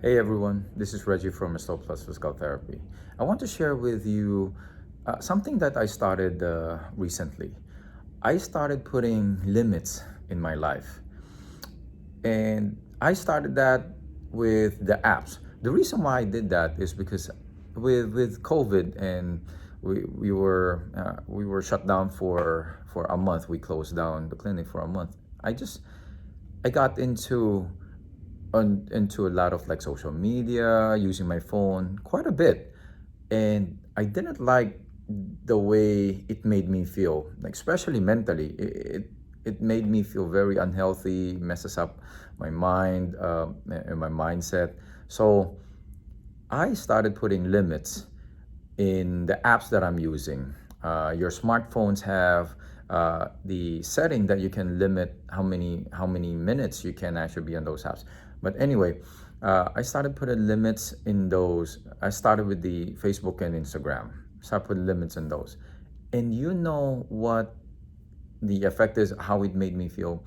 Hey everyone, this is Reggie from Restore Plus Physical Therapy. I want to share with you something that I started recently. I started putting limits in my life, and I started that with the apps. The reason why I did that is because with COVID and we were shut down for a month. We closed down the clinic for a month. I got into a lot of like social media, using my phone quite a bit, and I didn't like the way it made me feel, like especially mentally. It made me feel very unhealthy, messes up my mind and my mindset. So I started putting limits in the apps that I'm using. Your smartphones have the setting that you can limit how many minutes you can actually be on those apps. But anyway, I started putting limits in those. I started with the Facebook and Instagram. Start putting limits in those, and you know what the effect is? How it made me feel?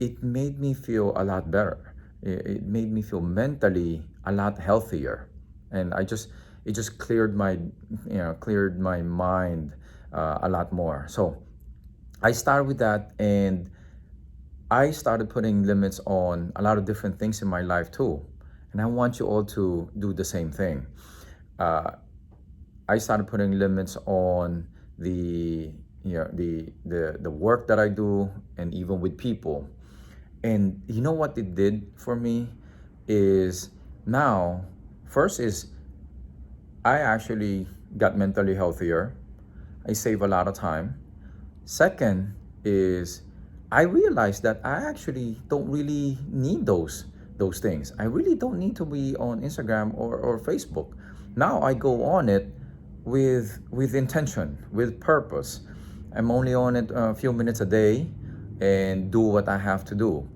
It made me feel a lot better. It made me feel mentally a lot healthier, and it just cleared my mind a lot more. So I started with that, and I started putting limits on a lot of different things in my life too. And I want you all to do the same thing. Uh, I started putting limits on the work that I do, and even with people. And you know what it did for me is now, first is I actually got mentally healthier. I save a lot of time. Second is I realized that I actually don't really need those things. I really don't need to be on Instagram or Facebook. Now I go on it with intention, with purpose. I'm only on it a few minutes a day and do what I have to do.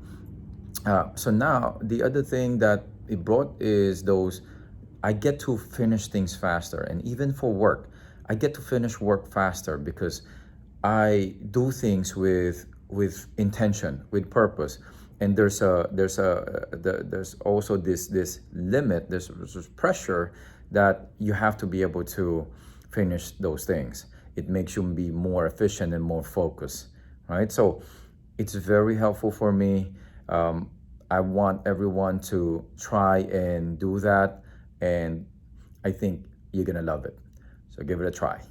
So now the other thing that it brought is those I get to finish things faster, and even for work, I get to finish work faster because I do things with intention, with purpose. And there's also this limit, this pressure that you have to be able to finish those things. It makes you be more efficient and more focused, right? So it's very helpful for me. Um, I want everyone to try and do that, and I think you're gonna love it. So give it a try.